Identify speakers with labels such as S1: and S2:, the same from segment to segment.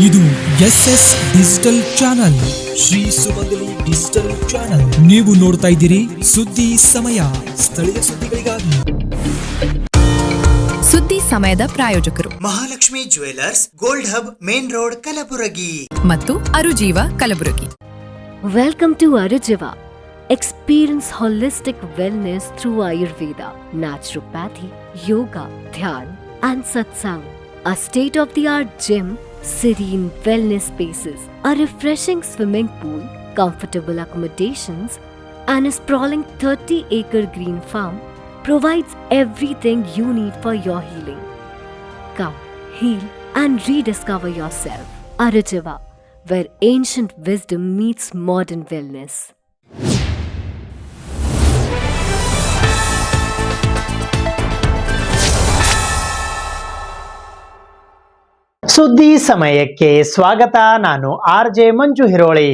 S1: ಇದು SS digital channel, Shri ಸುಮಂಗಲಿ digital channel. ನೀವು ನೋಡ್ತಾ ಇದ್ದೀರಿ ಸುದ್ದಿ ಸಮಯ, ಸ್ಥಳೀಯ ಸುದ್ದಿಗಳಿಗಾಗಿ.
S2: ಸುದ್ದಿ ಸಮಯದ ಪ್ರಾಯೋಜಕರು
S3: Mahalakshmi jewellers, gold hub, main road, Kalaburagi
S2: ಮತ್ತು ಅರುಜೀವ Kalaburagi.
S4: Welcome to Arujiva. Experience holistic wellness through Ayurveda, naturopathy, yoga, dhyan and satsang. A state-of-the-art gym, serene wellness spaces, a refreshing swimming pool, comfortable accommodations and a sprawling 30-acre green farm provides everything you need for your healing. Come, heal and rediscover yourself. Arujiva, where ancient wisdom meets modern wellness.
S5: ಸುದ್ದಿ ಸಮಯಕ್ಕೆ ಸ್ವಾಗತ. ನಾನು RJ ಮಂಜು ಹಿರೋಳಿ.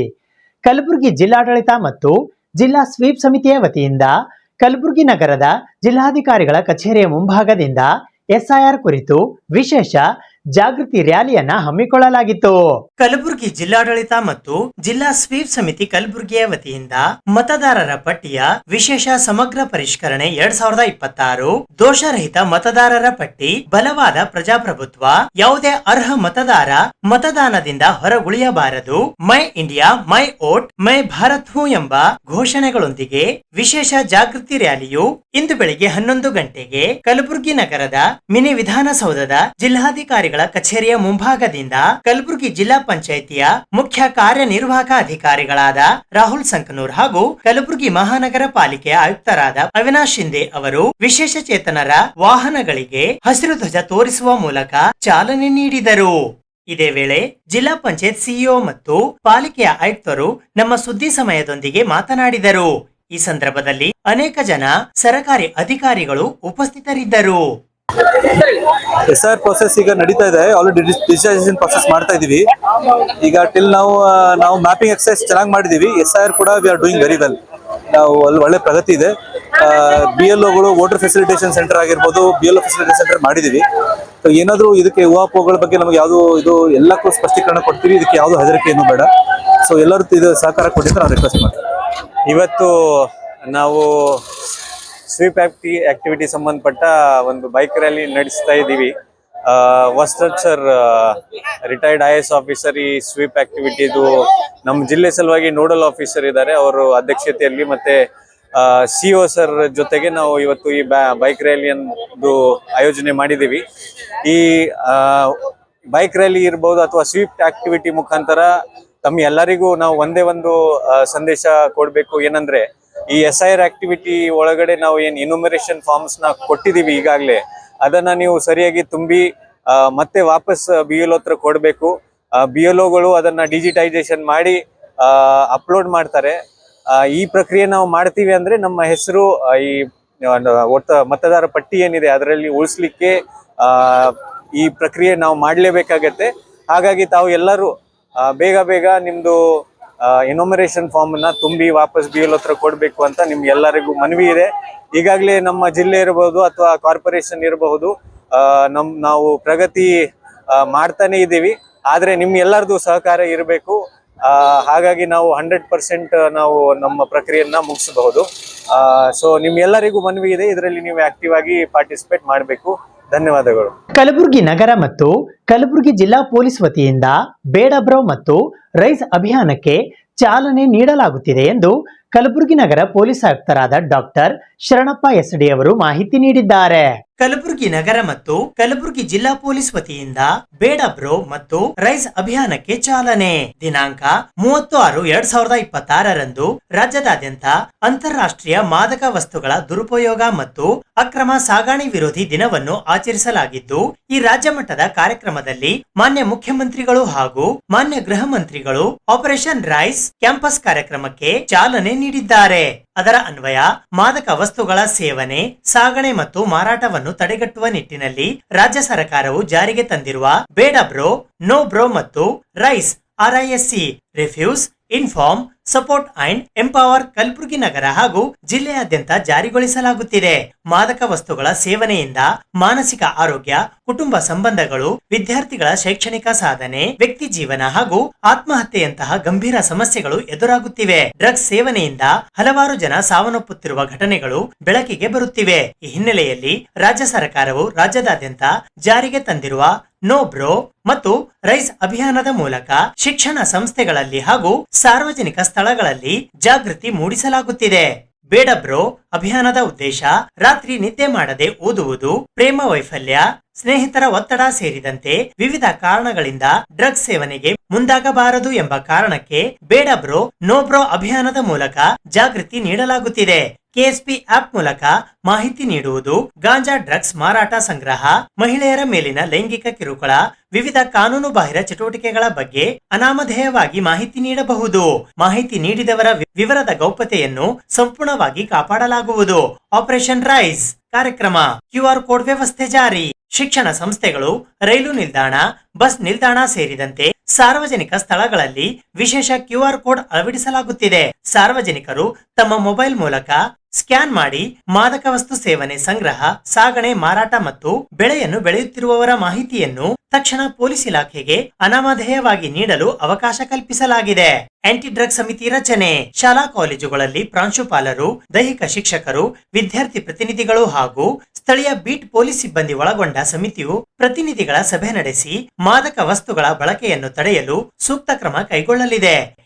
S5: ಕಲಬುರಗಿ ಜಿಲ್ಲಾಡಳಿತ ಮತ್ತು ಜಿಲ್ಲಾ sweep ಸಮಿತಿಯ ವತಿಯಿಂದ ಕಲಬುರಗಿ ನಗರದ ಜಿಲ್ಲಾಧಿಕಾರಿಗಳ ಕಚೇರಿಯ ಮುಂಭಾಗದಿಂದ SIR ಕುರಿತು ವಿಶೇಷ ಜಾಗೃತಿ ರ್ಯಾಲಿಯನ್ನ ಹಮ್ಮಿಕೊಳ್ಳಲಾಗಿತ್ತು. ಕಲಬುರಗಿ ಜಿಲ್ಲಾಡಳಿತ ಮತ್ತು ಜಿಲ್ಲಾ ಸ್ವೀಪ್ ಸಮಿತಿ ಕಲಬುರಗಿಯ ವತಿಯಿಂದ ಮತದಾರರ ಪಟ್ಟಿಯ ವಿಶೇಷ ಸಮಗ್ರ ಪರಿಷ್ಕರಣೆ 2026, ದೋಷರಹಿತ ಮತದಾರರ ಪಟ್ಟಿ, ಬಲವಾದ ಪ್ರಜಾಪ್ರಭುತ್ವ, ಯಾವುದೇ ಅರ್ಹ ಮತದಾರ ಮತದಾನದಿಂದ ಹೊರಗುಳಿಯಬಾರದು, ಮೈ ಇಂಡಿಯಾ ಮೈ ಓಟ್ ಮೈ ಭಾರತ್ ಹೂ ಎಂಬ ಘೋಷಣೆಗಳೊಂದಿಗೆ ವಿಶೇಷ ಜಾಗೃತಿ ರ್ಯಾಲಿಯು ಇಂದು ಬೆಳಿಗ್ಗೆ 11 ಗಂಟೆಗೆ ಕಲಬುರಗಿ ನಗರದ ಮಿನಿ ವಿಧಾನಸೌಧದ ಜಿಲ್ಲಾಧಿಕಾರಿಗಳ ಕಚೇರಿಯ ಮುಂಭಾಗದಿಂದ ಕಲಬುರಗಿ ಜಿಲ್ಲಾ ಪಂಚಾಯಿತಿಯ ಮುಖ್ಯ ಕಾರ್ಯನಿರ್ವಾಹಕ ಅಧಿಕಾರಿಗಳಾದ ರಾಹುಲ್ ಸಂಕನೂರ್ ಹಾಗೂ ಕಲಬುರಗಿ ಮಹಾನಗರ ಪಾಲಿಕೆಯ ಆಯುಕ್ತರಾದ ಅವಿನಾಶ್ ಶಿಂದೆ ಅವರು ವಿಶೇಷ ಚೇತನರ ವಾಹನಗಳಿಗೆ ಹಸಿರು ಧ್ವಜ ತೋರಿಸುವ ಮೂಲಕ ಚಾಲನೆ ನೀಡಿದರು. ಇದೇ ವೇಳೆ ಜಿಲ್ಲಾ ಪಂಚಾಯತ್ ಸಿಇಒ ಮತ್ತು ಪಾಲಿಕೆಯ ಆಯುಕ್ತರು ನಮ್ಮ ಸುದ್ದಿ ಸಮಯದೊಂದಿಗೆ ಮಾತನಾಡಿದರು. ಈ ಸಂದರ್ಭದಲ್ಲಿ ಅನೇಕ ಜನ ಸರ್ಕಾರಿ ಅಧಿಕಾರಿಗಳು ಉಪಸ್ಥಿತರಿದ್ದರು.
S6: SIR ಪ್ರೋಸೆಸ್ ಈಗ ನಡೀತಾ ಇದೆ. ಆಲ್ರೆಡಿ ಡಿಜಿಟೈಸೇಷನ್ ಪ್ರೋಸೆಸ್ ಮಾಡ್ತಾ ಇದೀವಿ. ಈಗ ಟಿಲ್ ನಾವು ಮ್ಯಾಪಿಂಗ್ ಎಕ್ಸರ್ಸೈಸ್ ಚೆನ್ನಾಗಿ ಮಾಡಿದೀವಿ. SIR ಕೂಡ we are doing very well. ನಾವು ಒಳ್ಳೆ ಪ್ರಗತಿ ಇದೆ. BLOಗಳು ವೋಟರ್ ಫೆಸಿಲಿಟೇಷನ್ ಸೆಂಟರ್ ಆಗಿರ್ಬೋದು, BLO ಫೆಸಿಲಿಟೇಷನ್ ಸೆಂಟರ್ ಮಾಡಿದೀವಿ. ಸೊ ಏನಾದರೂ ಇದಕ್ಕೆ ಊಹಾಪೋಹಗಳ ಬಗ್ಗೆ ನಮಗೆ ಯಾವುದು ಇದು ಎಲ್ಲಕ್ಕೂ ಸ್ಪಷ್ಟೀಕರಣ ಕೊಡ್ತೀವಿ. ಇದಕ್ಕೆ ಯಾವುದು ಹೆದರಿಕೆ ಏನು ಬೇಡ. ಸೊ ಎಲ್ಲರೂ ಇದು ಸಹಕಾರ ಕೊಟ್ಟಿದ್ದು ನಾವು ರಿಕ್ವೆಸ್ಟ್ ಮಾಡ್ತೀವಿ.
S7: ಇವತ್ತು ನಾವು ಸ್ವೀಪ್ ಆಕ್ಟಿವಿಟಿ ಸಂಬಂಧಪಟ್ಟ ಒಂದು ಬೈಕ್ ರ್ಯಾಲಿ ನಡೆಸ್ತಾ ಇದ್ದೀವಿ. ವಸ್ತ್ರದ್ ಸರ್ ರಿಟೈರ್ಡ್ IAS ಆಫೀಸರ್ ಈ ಸ್ವೀಪ್ ಆಕ್ಟಿವಿಟಿದು ನಮ್ಮ ಜಿಲ್ಲೆ ಸಲುವಾಗಿ ನೋಡಲ್ ಆಫೀಸರ್ ಇದ್ದಾರೆ, ಅವರು ಅಧ್ಯಕ್ಷತೆಯಲ್ಲಿ, ಮತ್ತೆ CO ಸರ್ ಜೊತೆಗೆ ನಾವು ಇವತ್ತು ಈ ಬೈಕ್ ರ್ಯಾಲಿಯನ್ನು ಆಯೋಜನೆ ಮಾಡಿದ್ದೀವಿ. ಈ ಬೈಕ್ ರ್ಯಾಲಿ ಇರ್ಬೋದು ಅಥವಾ ಸ್ವೀಪ್ ಆಕ್ಟಿವಿಟಿ ಮುಖಾಂತರ ತಮ್ಮ ಎಲ್ಲರಿಗೂ ನಾವು ಒಂದೇ ಒಂದು ಸಂದೇಶ ಕೊಡಬೇಕು. ಏನಂದ್ರೆ ಈ SIR ಆಕ್ಟಿವಿಟಿ ಒಳಗಡೆ ನಾವು ಏನ್ ಎನ್ಯುಮರೇಷನ್ ಫಾರ್ಮ್ಸ್ ನ ಕೊಟ್ಟಿದೀವಿ ಈಗಾಗಲೇ, ಅದನ್ನ ನೀವು ಸರಿಯಾಗಿ ತುಂಬಿ ಮತ್ತೆ ವಾಪಸ್ BLO ಹತ್ರ ಕೊಡಬೇಕು. BLOಗಳು ಅದನ್ನ ಡಿಜಿಟೈಸೇಷನ್ ಮಾಡಿ ಅಪ್ಲೋಡ್ ಮಾಡ್ತಾರೆ. ಈ ಪ್ರಕ್ರಿಯೆ ನಾವು ಮಾಡ್ತೀವಿ ಅಂದ್ರೆ ನಮ್ಮ ಹೆಸರು ಈ ಒಟ್ಟ ಮತದಾರ ಪಟ್ಟಿ ಏನಿದೆ ಅದರಲ್ಲಿ ಉಳಿಸ್ಲಿಕ್ಕೆ ಈ ಪ್ರಕ್ರಿಯೆ ನಾವು ಮಾಡಲೇಬೇಕಾಗತ್ತೆ. ಹಾಗಾಗಿ ತಾವು ಎಲ್ಲರೂ ಬೇಗ ನಿಮ್ದು ಎನ್ಯುಮರೇಷನ್ ಫಾರ್ಮ್ ನ ತುಂಬಿ ವಾಪಸ್ BLO ಹತ್ರ ಕೊಡ್ಬೇಕು ಅಂತ ನಿಮ್ಗೆ ಎಲ್ಲರಿಗೂ ಮನವಿ ಇದೆ. ಈಗಾಗಲೇ ನಮ್ಮ ಜಿಲ್ಲೆ ಇರಬಹುದು ಅಥವಾ ಕಾರ್ಪೊರೇಷನ್ ಇರಬಹುದು, ನಾವು ಪ್ರಗತಿ ಮಾಡ್ತಾನೆ ಇದ್ದೀವಿ. ಆದ್ರೆ ನಿಮ್ ಎಲ್ಲರದು ಸಹಕಾರ ಇರಬೇಕು. ಹಾಗಾಗಿ ನಾವು 100% ನಾವು ನಮ್ಮ ಪ್ರಕ್ರಿಯೆಯನ್ನ ಮುಗಿಸಬಹುದು. ಸೊ ನಿಮ್ ಎಲ್ಲರಿಗೂ ಮನವಿ ಇದೆ, ಇದರಲ್ಲಿ ನೀವು ಆಕ್ಟಿವ್ ಆಗಿ ಪಾರ್ಟಿಸಿಪೇಟ್ ಮಾಡಬೇಕು. ಧನ್ಯವಾದಗಳು.
S5: ಕಲಬುರಗಿ ನಗರ ಮತ್ತು ಕಲಬುರಗಿ ಜಿಲ್ಲಾ ಪೊಲೀಸ್ ವತಿಯಿಂದ ಬೇಡ ಬ್ರೋ ಮತ್ತು ರೈಸ್ ಅಭಿಯಾನಕ್ಕೆ ಚಾಲನೆ ನೀಡಲಾಗುತ್ತಿದೆ ಎಂದು ಕಲಬುರಗಿ ನಗರ ಪೊಲೀಸ್ ಆಯುಕ್ತರಾದ ಡಾಕ್ಟರ್ ಶರಣಪ್ಪ SD ಅವರು ಮಾಹಿತಿ ನೀಡಿದ್ದಾರೆ. ಕಲಬುರಗಿ ನಗರ ಮತ್ತು ಕಲಬುರಗಿ ಜಿಲ್ಲಾ ಪೊಲೀಸ್ ವತಿಯಿಂದ ಬೇಡ ಬ್ರೋ ಮತ್ತು ರೈಸ್ ಅಭಿಯಾನಕ್ಕೆ ಚಾಲನೆ. ದಿನಾಂಕ 30/6/2026 ರಾಜ್ಯದಾದ್ಯಂತ ಅಂತಾರಾಷ್ಟ್ರೀಯ ಮಾದಕ ವಸ್ತುಗಳ ದುರುಪಯೋಗ ಮತ್ತು ಅಕ್ರಮ ಸಾಗಣೆ ವಿರೋಧಿ ದಿನವನ್ನು ಆಚರಿಸಲಾಗಿದ್ದು, ಈ ರಾಜ್ಯ ಮಟ್ಟದ ಕಾರ್ಯಕ್ರಮದಲ್ಲಿ ಮಾನ್ಯ ಮುಖ್ಯಮಂತ್ರಿಗಳು ಹಾಗೂ ಮಾನ್ಯ ಗೃಹ ಮಂತ್ರಿಗಳು ಆಪರೇಷನ್ ರೈಸ್ ಕ್ಯಾಂಪಸ್ ಕಾರ್ಯಕ್ರಮಕ್ಕೆ ಚಾಲನೆ ನೀಡಿದ್ದಾರೆ. ಅದರ ಅನ್ವಯ ಮಾದಕ ವಸ್ತುಗಳ ಸೇವನೆ, ಸಾಗಣೆ ಮತ್ತು ಮಾರಾಟವನ್ನು ತಡೆಗಟ್ಟುವ ನಿಟ್ಟಿನಲ್ಲಿ ರಾಜ್ಯ ಸರ್ಕಾರವು ಜಾರಿಗೆ ತಂದಿರುವ ಬೇಡ ಬ್ರೋ, ನೋ ಬ್ರೋ ಮತ್ತು rise RISC refuse, inform,
S3: support and empower Kalaburagi ನಗರ ಹಾಗೂ ಜಿಲ್ಲೆಯಾದ್ಯಂತ ಜಾರಿಗೊಳಿಸಲಾಗುತ್ತಿದೆ. ಮಾದಕ ವಸ್ತುಗಳ ಸೇವನೆಯಿಂದ ಮಾನಸಿಕ ಆರೋಗ್ಯ, ಕುಟುಂಬ ಸಂಬಂಧಗಳು, ವಿದ್ಯಾರ್ಥಿಗಳ ಶೈಕ್ಷಣಿಕ ಸಾಧನೆ, ವ್ಯಕ್ತಿ ಜೀವನ ಹಾಗೂ ಆತ್ಮಹತ್ಯೆಯಂತಹ ಗಂಭೀರ ಸಮಸ್ಯೆಗಳು ಎದುರಾಗುತ್ತಿವೆ. ಡ್ರಗ್ಸ್ ಸೇವನೆಯಿಂದ ಹಲವಾರು ಜನ ಸಾವನ್ನಪ್ಪುತ್ತಿರುವ ಘಟನೆಗಳು ಬೆಳಕಿಗೆ ಬರುತ್ತಿವೆ. ಈ ಹಿನ್ನೆಲೆಯಲ್ಲಿ ರಾಜ್ಯ ಸರ್ಕಾರವು ರಾಜ್ಯದಾದ್ಯಂತ ಜಾರಿಗೆ ತಂದಿರುವ ನೋ ಬ್ರೋ ಮತ್ತು ರೈಸ್ ಅಭಿಯಾನದ ಮೂಲಕ ಶಿಕ್ಷಣ ಸಂಸ್ಥೆಗಳಲ್ಲಿ ಹಾಗೂ ಸಾರ್ವಜನಿಕ ಸ್ಥಳಗಳಲ್ಲಿ ಜಾಗೃತಿ ಮೂಡಿಸಲಾಗುತ್ತಿದೆ. ಬೇಡ ಬ್ರೋ ಅಭಿಯಾನದ ಉದ್ದೇಶ ರಾತ್ರಿ ನಿದ್ದೆ ಮಾಡದೆ ಓದುವುದು, ಪ್ರೇಮ ವೈಫಲ್ಯ, ಸ್ನೇಹಿತರ ಒತ್ತಡ ಸೇರಿದಂತೆ ವಿವಿಧ ಕಾರಣಗಳಿಂದ ಡ್ರಗ್ಸ್ ಸೇವನೆಗೆ ಮುಂದಾಗಬಾರದು ಎಂಬ ಕಾರಣಕ್ಕೆ ಬೇಡ ಬ್ರೋ ನೋ ಬ್ರೋ ಅಭಿಯಾನದ ಮೂಲಕ ಜಾಗೃತಿ ನೀಡಲಾಗುತ್ತಿದೆ. ಕೆಎಸ್ಪಿ ಆಪ್ ಮೂಲಕ ಮಾಹಿತಿ ನೀಡುವುದು, ಗಾಂಜಾ ಡ್ರಗ್ಸ್ ಮಾರಾಟ ಸಂಗ್ರಹ, ಮಹಿಳೆಯರ ಮೇಲಿನ ಲೈಂಗಿಕ ಕಿರುಕುಳ, ವಿವಿಧ ಕಾನೂನು ಬಾಹಿರ ಚಟುವಟಿಕೆಗಳ ಬಗ್ಗೆ ಅನಾಮಧೇಯವಾಗಿ ಮಾಹಿತಿ ನೀಡಬಹುದು. ಮಾಹಿತಿ ನೀಡಿದವರ ವಿವರದ ಗೌಪ್ಯತೆಯನ್ನು ಸಂಪೂರ್ಣವಾಗಿ ಕಾಪಾಡಲಾಗುವುದು. ಆಪರೇಷನ್ ರೈಸ್ ಕಾರ್ಯಕ್ರಮ QR ಕೋಡ್ ವ್ಯವಸ್ಥೆ ಜಾರಿ. ಶಿಕ್ಷಣ ಸಂಸ್ಥೆಗಳು, ರೈಲು ನಿಲ್ದಾಣ, ಬಸ್ ನಿಲ್ದಾಣ ಸೇರಿದಂತೆ ಸಾರ್ವಜನಿಕ ಸ್ಥಳಗಳಲ್ಲಿ ವಿಶೇಷ QR ಕೋಡ್ ಅಳವಡಿಸಲಾಗುತ್ತಿದೆ. ಸಾರ್ವಜನಿಕರು ತಮ್ಮ ಮೊಬೈಲ್ ಮೂಲಕ ಸ್ಕ್ಯಾನ್ ಮಾಡಿ ಮಾದಕ ವಸ್ತು ಸೇವನೆ, ಸಂಗ್ರಹ, ಸಾಗಣೆ, ಮಾರಾಟ ಮತ್ತು ಬೆಳೆಯನ್ನು ಬೆಳೆಯುತ್ತಿರುವವರ ಮಾಹಿತಿಯನ್ನು ತಕ್ಷಣ ಪೊಲೀಸ್ ಇಲಾಖೆಗೆ ಅನಾಮಧೇಯವಾಗಿ ನೀಡಲು ಅವಕಾಶ ಕಲ್ಪಿಸಲಾಗಿದೆ. ಆಂಟಿ ಡ್ರಗ್ ಸಮಿತಿ ರಚನೆ. ಶಾಲಾ ಕಾಲೇಜುಗಳಲ್ಲಿ ಪ್ರಾಂಶುಪಾಲರು, ದೈಹಿಕ ಶಿಕ್ಷಕರು, ವಿದ್ಯಾರ್ಥಿ ಪ್ರತಿನಿಧಿಗಳು ಹಾಗೂ ಸ್ಥಳೀಯ ಬೀಟ್ ಪೊಲೀಸ್ ಸಿಬ್ಬಂದಿ ಒಳಗೊಂಡ ಸಮಿತಿಯು ಪ್ರತಿನಿಧಿಗಳ ಸಭೆ ನಡೆಸಿ ಮಾದಕ ವಸ್ತುಗಳ ಬಳಕೆಯನ್ನು ತಡೆಯಲು ಸೂಕ್ತ ಕ್ರಮ ಕೈಗೊಳ್ಳಲಿದೆ.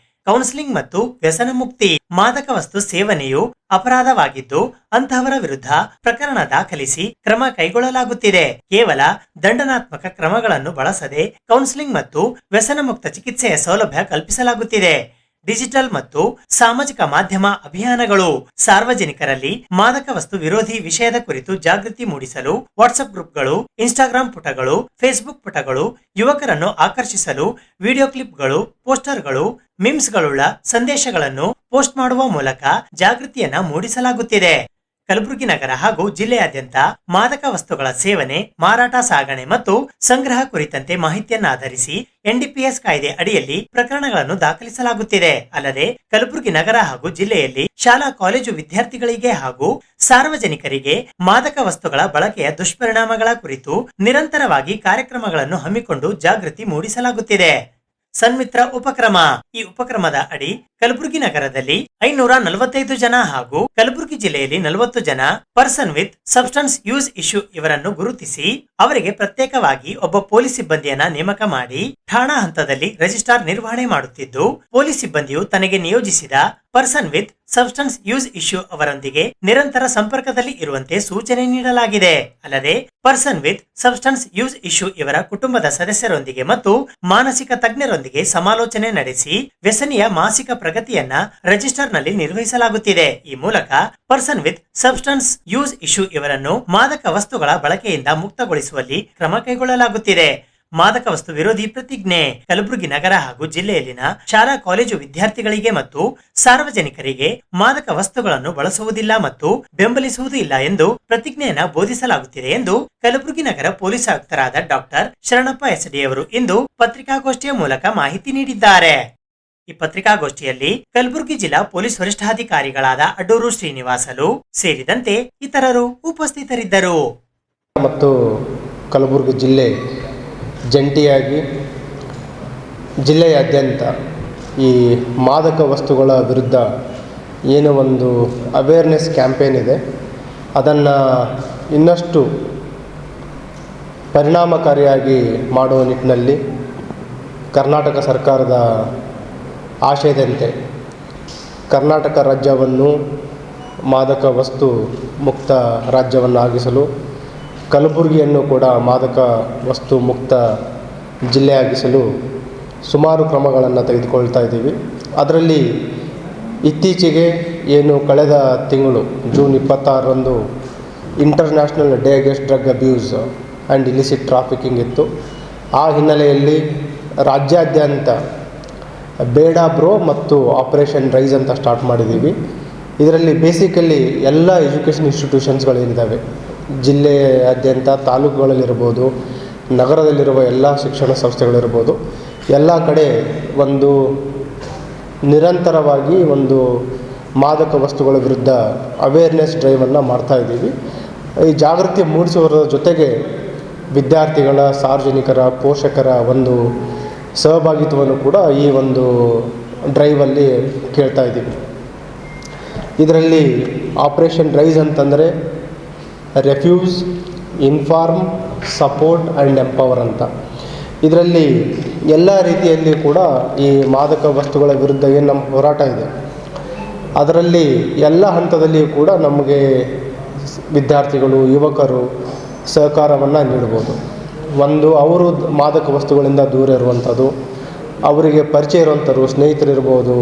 S3: ಕೌನ್ಸಿಲಿಂಗ್ ಮತ್ತು ವ್ಯಸನ ಮುಕ್ತಿ. ಮಾದಕ ವಸ್ತು ಸೇವನೆಯು ಅಪರಾಧವಾಗಿದ್ದು ಅಂತಹವರ ವಿರುದ್ಧ ಪ್ರಕರಣ ದಾಖಲಿಸಿ ಕ್ರಮ ಕೈಗೊಳ್ಳಲಾಗುತ್ತಿದೆ. ಕೇವಲ ದಂಡನಾತ್ಮಕ ಕ್ರಮಗಳನ್ನು ಬಳಸದೆ ಕೌನ್ಸಿಲಿಂಗ್ ಮತ್ತು ವ್ಯಸನ ಮುಕ್ತ ಚಿಕಿತ್ಸೆಯ ಸೌಲಭ್ಯ ಕಲ್ಪಿಸಲಾಗುತ್ತಿದೆ. ಡಿಜಿಟಲ್ ಮತ್ತು ಸಾಮಾಜಿಕ ಮಾಧ್ಯಮ ಅಭಿಯಾನಗಳು. ಸಾರ್ವಜನಿಕರಲ್ಲಿ ಮಾದಕ ವಸ್ತು ವಿರೋಧಿ ವಿಷಯದ ಕುರಿತು ಜಾಗೃತಿ ಮೂಡಿಸಲು ವಾಟ್ಸ್ಆಪ್ ಗ್ರೂಪ್ಗಳು, ಇನ್ಸ್ಟಾಗ್ರಾಂ ಪುಟಗಳು, ಫೇಸ್ಬುಕ್ ಪುಟಗಳು, ಯುವಕರನ್ನು ಆಕರ್ಷಿಸಲು ವಿಡಿಯೋ ಕ್ಲಿಪ್ಗಳು, ಪೋಸ್ಟರ್ಗಳು, ಮಿಮ್ಸ್ಗಳುಳ್ಳ ಸಂದೇಶಗಳನ್ನು ಪೋಸ್ಟ್ ಮಾಡುವ ಮೂಲಕ ಜಾಗೃತಿಯನ್ನ ಮೂಡಿಸಲಾಗುತ್ತಿದೆ. ಕಲಬುರಗಿ ನಗರ ಹಾಗೂ ಜಿಲ್ಲೆಯಾದ್ಯಂತ ಮಾದಕ ವಸ್ತುಗಳ ಸೇವನೆ, ಮಾರಾಟ, ಸಾಗಣೆ ಮತ್ತು ಸಂಗ್ರಹ ಕುರಿತಂತೆ ಮಾಹಿತಿಯನ್ನಾಧರಿಸಿ NDPS ಕಾಯ್ದೆ ಅಡಿಯಲ್ಲಿ ಪ್ರಕರಣಗಳನ್ನು ದಾಖಲಿಸಲಾಗುತ್ತಿದೆ. ಅಲ್ಲದೆ ಕಲಬುರಗಿ ನಗರ ಹಾಗೂ ಜಿಲ್ಲೆಯಲ್ಲಿ ಶಾಲಾ ಕಾಲೇಜು ವಿದ್ಯಾರ್ಥಿಗಳಿಗೆ ಹಾಗೂ ಸಾರ್ವಜನಿಕರಿಗೆ ಮಾದಕ ವಸ್ತುಗಳ ಬಳಕೆಯ ದುಷ್ಪರಿಣಾಮಗಳ ಕುರಿತು ನಿರಂತರವಾಗಿ ಕಾರ್ಯಕ್ರಮಗಳನ್ನು ಹಮ್ಮಿಕೊಂಡು ಜಾಗೃತಿ ಮೂಡಿಸಲಾಗುತ್ತಿದೆ. ಸನ್ಮಿತ್ರ ಉಪಕ್ರಮ. ಈ ಉಪಕ್ರಮದ ಅಡಿ ಕಲಬುರಗಿ ನಗರದಲ್ಲಿ 545 ಜನ ಹಾಗೂ ಕಲಬುರಗಿ ಜಿಲ್ಲೆಯಲ್ಲಿ 40 ಜನ person with substance use issue ಇವರನ್ನು ಗುರುತಿಸಿ ಅವರಿಗೆ ಪ್ರತ್ಯೇಕವಾಗಿ ಒಬ್ಬ ಪೊಲೀಸ್ ಸಿಬ್ಬಂದಿಯನ್ನ ನೇಮಕ ಮಾಡಿ ಠಾಣಾ ಹಂತದಲ್ಲಿ ರಿಜಿಸ್ಟ್ರಾರ್ ನಿರ್ವಹಣೆ ಮಾಡುತ್ತಿದ್ದು, ಪೊಲೀಸ್ ಸಿಬ್ಬಂದಿಯು ತನಗೆ ನಿಯೋಜಿಸಿದ person with substance use issue ಅವರೊಂದಿಗೆ ನಿರಂತರ ಸಂಪರ್ಕದಲ್ಲಿ ಇರುವಂತೆ ಸೂಚನೆ ನೀಡಲಾಗಿದೆ. ಅಲ್ಲದೆ person with substance use issue ಇವರ ಕುಟುಂಬದ ಸದಸ್ಯರೊಂದಿಗೆ ಮತ್ತು ಮಾನಸಿಕ ತಜ್ಞರೊಂದಿಗೆ ಸಮಾಲೋಚನೆ ನಡೆಸಿ ವ್ಯಸನಿಯ ಮಾಸಿಕ ಪ್ರಗತಿಯನ್ನ ರಿಜಿಸ್ಟರ್ ನಲ್ಲಿ ನಿರ್ವಹಿಸಲಾಗುತ್ತಿದೆ. ಈ ಮೂಲಕ person with substance use issue ಇವರನ್ನು ಮಾದಕ ವಸ್ತುಗಳ ಬಳಕೆಯಿಂದ ಮುಕ್ತಗೊಳಿಸುವಲ್ಲಿ ಕ್ರಮ ಕೈಗೊಳ್ಳಲಾಗುತ್ತಿದೆ. ಮಾದಕ ವಸ್ತು ವಿರೋಧಿ ಪ್ರತಿಜ್ಞೆ. ಕಲಬುರಗಿ ನಗರ ಹಾಗೂ ಜಿಲ್ಲೆಯಲ್ಲಿನ ಶಾಲಾ ಕಾಲೇಜು ವಿದ್ಯಾರ್ಥಿಗಳಿಗೆ ಮತ್ತು ಸಾರ್ವಜನಿಕರಿಗೆ ಮಾದಕ ವಸ್ತುಗಳನ್ನು ಬಳಸುವುದಿಲ್ಲ ಮತ್ತು ಬೆಂಬಲಿಸುವುದು ಇಲ್ಲ ಎಂದು ಪ್ರತಿಜ್ಞೆಯನ್ನು ಬೋಧಿಸಲಾಗುತ್ತಿದೆ ಎಂದು ಕಲಬುರಗಿ ನಗರ ಪೊಲೀಸ್ ಆಯುಕ್ತರಾದ ಡಾಕ್ಟರ್ ಶರಣಪ್ಪ SD ಅವರು ಇಂದು ಪತ್ರಿಕಾಗೋಷ್ಠಿಯ ಮೂಲಕ ಮಾಹಿತಿ ನೀಡಿದ್ದಾರೆ. ಈ ಪತ್ರಿಕಾಗೋಷ್ಠಿಯಲ್ಲಿ ಕಲಬುರಗಿ ಜಿಲ್ಲಾ ಪೊಲೀಸ್ ವರಿಷ್ಠಾಧಿಕಾರಿಗಳಾದ ಅಡೂರು ಶ್ರೀನಿವಾಸಲು ಸೇರಿದಂತೆ ಇತರರು ಉಪಸ್ಥಿತರಿದ್ದರು.
S8: ಮತ್ತು ಕಲಬುರಗಿ ಜಿಲ್ಲೆ ಜಂಟಿಯಾಗಿ ಜಿಲ್ಲೆಯಾದ್ಯಂತ ಈ ಮಾದಕ ವಸ್ತುಗಳ ವಿರುದ್ಧ ಏನೋ ಒಂದು ಅವೇರ್ನೆಸ್ ಕ್ಯಾಂಪೇನ್ ಇದೆ, ಅದನ್ನು ಇನ್ನಷ್ಟು ಪರಿಣಾಮಕಾರಿಯಾಗಿ ಮಾಡುವ ನಿಟ್ಟಿನಲ್ಲಿ ಕರ್ನಾಟಕ ಸರ್ಕಾರದ ಆಶಯದಂತೆ ಕರ್ನಾಟಕ ರಾಜ್ಯವನ್ನು ಮಾದಕ ವಸ್ತು ಮುಕ್ತ ರಾಜ್ಯವನ್ನಾಗಿಸಲು, ಕಲಬುರಗಿಯನ್ನು ಕೂಡ ಮಾದಕ ವಸ್ತು ಮುಕ್ತ ಜಿಲ್ಲೆಯಾಗಿಸಲು ಸುಮಾರು ಕ್ರಮಗಳನ್ನು ತೆಗೆದುಕೊಳ್ತಾ ಇದ್ದೀವಿ. ಅದರಲ್ಲಿ ಇತ್ತೀಚೆಗೆ ಏನು ಕಳೆದ ತಿಂಗಳು ಜೂನ್ 26ರಂದು international day against drug abuse and illicit trafficking ಇತ್ತು. ಆ ಹಿನ್ನೆಲೆಯಲ್ಲಿ ರಾಜ್ಯಾದ್ಯಂತ ಬೇಡ ಬ್ರೋ ಮತ್ತು ಆಪರೇಷನ್ ರೈಸ್ ಅಂತ ಸ್ಟಾರ್ಟ್ ಮಾಡಿದ್ದೀವಿ. ಇದರಲ್ಲಿ ಬೇಸಿಕಲಿ ಎಲ್ಲ ಎಜುಕೇಷನ್ ಇನ್ಸ್ಟಿಟ್ಯೂಷನ್ಸ್ಗಳೇನಿದ್ದಾವೆ ಜಿಲ್ಲೆಯಾದ್ಯಂತ, ತಾಲೂಕುಗಳಲ್ಲಿರ್ಬೋದು, ನಗರದಲ್ಲಿರುವ ಎಲ್ಲ ಶಿಕ್ಷಣ ಸಂಸ್ಥೆಗಳಿರ್ಬೋದು, ಎಲ್ಲ ಕಡೆ ಒಂದು ನಿರಂತರವಾಗಿ ಒಂದು ಮಾದಕ ವಸ್ತುಗಳ ವಿರುದ್ಧ ಅವೇರ್ನೆಸ್ ಡ್ರೈವನ್ನು ಮಾಡ್ತಾಯಿದ್ದೀವಿ. ಈ ಜಾಗೃತಿ ಮೂಡಿಸುವುದರ ಜೊತೆಗೆ ವಿದ್ಯಾರ್ಥಿಗಳ, ಸಾರ್ವಜನಿಕರ, ಪೋಷಕರ ಒಂದು ಸಹಭಾಗಿತ್ವವನ್ನು ಕೂಡ ಈ ಒಂದು ಡ್ರೈವಲ್ಲಿ ಕೇಳ್ತಾ ಇದ್ದೀವಿ. ಇದರಲ್ಲಿ ಆಪರೇಷನ್ ರೈಸ್ ಅಂತಂದರೆ refuse, inform, support and empower ಅಂತ. ಇದರಲ್ಲಿ ಎಲ್ಲ ರೀತಿಯಲ್ಲಿ ಕೂಡ ಈ ಮಾದಕ ವಸ್ತುಗಳ ವಿರುದ್ಧ ಏನು ನಮ್ಮ ಹೋರಾಟ ಇದೆ, ಅದರಲ್ಲಿ ಎಲ್ಲ ಹಂತದಲ್ಲಿಯೂ ಕೂಡ ನಮಗೆ ವಿದ್ಯಾರ್ಥಿಗಳು, ಯುವಕರು ಸಹಕಾರವನ್ನು ನೀಡ್ಬೋದು. ಒಂದು, ಅವರು ಮಾದಕ ವಸ್ತುಗಳಿಂದ ದೂರ ಇರುವಂಥದ್ದು, ಅವರಿಗೆ ಪರಿಚಯ ಇರುವಂಥವ್ರು, ಸ್ನೇಹಿತರಿರ್ಬೋದು,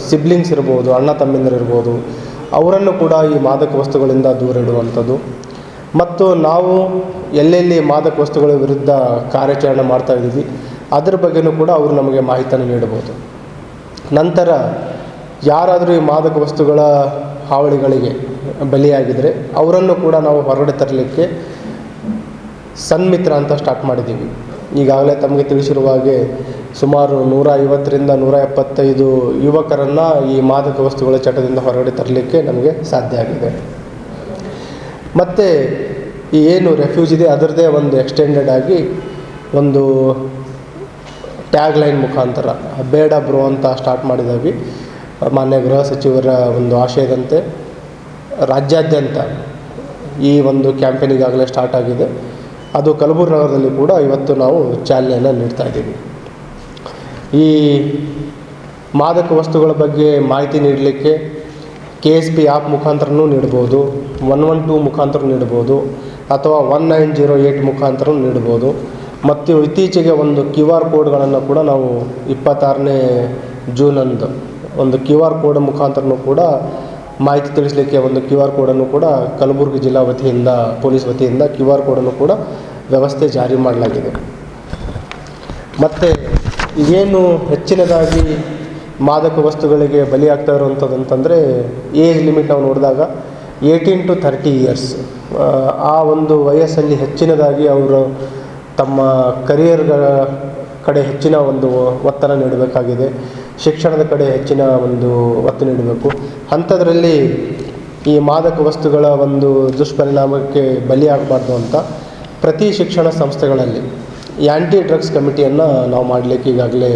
S8: ಸಿಬ್ಲಿಂಗ್ಸ್ ಇರ್ಬೋದು, ಅಣ್ಣ ತಮ್ಮಂದಿರಿರ್ಬೋದು, ಅವರನ್ನು ಕೂಡ ಈ ಮಾದಕ ವಸ್ತುಗಳಿಂದ ದೂರ ಇಡುವಂಥದ್ದು. ಮತ್ತು ನಾವು ಎಲ್ಲೆಲ್ಲಿ ಮಾದಕ ವಸ್ತುಗಳ ವಿರುದ್ಧ ಕಾರ್ಯಾಚರಣೆ ಮಾಡ್ತಾಯಿದ್ದೀವಿ ಅದ್ರ ಬಗ್ಗೆಯೂ ಕೂಡ ಅವರು ನಮಗೆ ಮಾಹಿತಿಯನ್ನು ನೀಡ್ಬೋದು. ನಂತರ ಯಾರಾದರೂ ಈ ಮಾದಕ ವಸ್ತುಗಳ ಹಾವಳಿಗಳಿಗೆ ಬಲಿಯಾಗಿದ್ದರೆ ಅವರನ್ನು ಕೂಡ ನಾವು ಹೊರಗಡೆ ತರಲಿಕ್ಕೆ ಸನ್ಮಿತ್ರ ಅಂತ ಸ್ಟಾರ್ಟ್ ಮಾಡಿದ್ದೀವಿ. ಈಗಾಗಲೇ ತಮಗೆ ತಿಳಿಸಿರುವ ಹಾಗೆ ಸುಮಾರು 150ರಿಂದ 175 ಯುವಕರನ್ನು ಈ ಮಾದಕ ವಸ್ತುಗಳ ಚಟದಿಂದ ಹೊರಗಡೆ ತರಲಿಕ್ಕೆ ನಮಗೆ ಸಾಧ್ಯ ಆಗಿದೆ. ಮತ್ತು ಈ ಏನು ರೆಫ್ಯೂಜ್ ಇದೆ ಅದರದ್ದೇ ಒಂದು ಎಕ್ಸ್ಟೆಂಡೆಡ್ ಆಗಿ ಒಂದು ಟ್ಯಾಗ್ ಲೈನ್ ಮುಖಾಂತರ ಬೇಡ ಬ್ರೋ ಅಂತ ಸ್ಟಾರ್ಟ್ ಮಾಡಿದ್ದೀವಿ. ಮಾನ್ಯ ಗೃಹ ಸಚಿವರ ಒಂದು ಆಶಯದಂತೆ ರಾಜ್ಯಾದ್ಯಂತ ಈ ಒಂದು ಕ್ಯಾಂಪೇನ್ ಈಗಾಗಲೇ ಸ್ಟಾರ್ಟ್ ಆಗಿದೆ. ಅದು ಕಲಬುರಗಿ ನಗರದಲ್ಲಿ ಕೂಡ ಇವತ್ತು ನಾವು ಚಾಲನೆಯನ್ನು ನೀಡ್ತಾ ಇದ್ದೀವಿ. ಈ ಮಾದಕ ವಸ್ತುಗಳ ಬಗ್ಗೆ ಮಾಹಿತಿ ನೀಡಲಿಕ್ಕೆ KSP ಆ್ಯಪ್ ಮುಖಾಂತರನೂ ನೀಡ್ಬೋದು, 112 ಮುಖಾಂತರ ನೀಡ್ಬೋದು, ಅಥವಾ 1908 ಮುಖಾಂತರ ನೀಡ್ಬೋದು. ಮತ್ತು ಇತ್ತೀಚೆಗೆ ಒಂದು QR ಕೋಡ್ಗಳನ್ನು ಕೂಡ ನಾವು 26ನೇ ಜೂನಂದು ಒಂದು QR ಕೋಡ್ ಮುಖಾಂತರನೂ ಕೂಡ ಮಾಹಿತಿ ತಿಳಿಸಲಿಕ್ಕೆ ಒಂದು QR ಕೋಡನ್ನು ಕೂಡ ಕಲಬುರಗಿ ಜಿಲ್ಲಾ ವತಿಯಿಂದ, ಪೊಲೀಸ್ ವತಿಯಿಂದ QR ಕೋಡನ್ನು ಕೂಡ ವ್ಯವಸ್ಥೆ ಜಾರಿ ಮಾಡಲಾಗಿದೆ. ಮತ್ತು ಏನು ಹೆಚ್ಚಿನದಾಗಿ ಮಾದಕ ವಸ್ತುಗಳಿಗೆ ಬಲಿಯಾಗ್ತಾ ಇರುವಂಥದ್ದು ಅಂತಂದರೆ ಏಜ್ ಲಿಮಿಟ್ ನಾವು ನೋಡಿದಾಗ 18 to 30 ಇಯರ್ಸ್, ಆ ಒಂದು ವಯಸ್ಸಲ್ಲಿ ಹೆಚ್ಚಿನದಾಗಿ ಅವರು ತಮ್ಮ ಕರಿಯರ್ಗಳ ಕಡೆ ಹೆಚ್ಚಿನ ಒಂದು ಒತ್ತಡ ನೀಡಬೇಕಾಗಿದೆ, ಶಿಕ್ಷಣದ ಕಡೆ ಹೆಚ್ಚಿನ ಒಂದು ಒತ್ತು ನೀಡಬೇಕು. ಅಂಥದ್ರಲ್ಲಿ ಈ ಮಾದಕ ವಸ್ತುಗಳ ಒಂದು ದುಷ್ಪರಿಣಾಮಕ್ಕೆ ಬಲಿಯಾಗಬಾರ್ದು ಅಂತ ಪ್ರತಿ ಶಿಕ್ಷಣ ಸಂಸ್ಥೆಗಳಲ್ಲಿ ಆ್ಯಂಟಿ ಡ್ರಗ್ಸ್ ಕಮಿಟಿಯನ್ನು ನಾವು ಮಾಡಲಿಕ್ಕೆ ಈಗಾಗಲೇ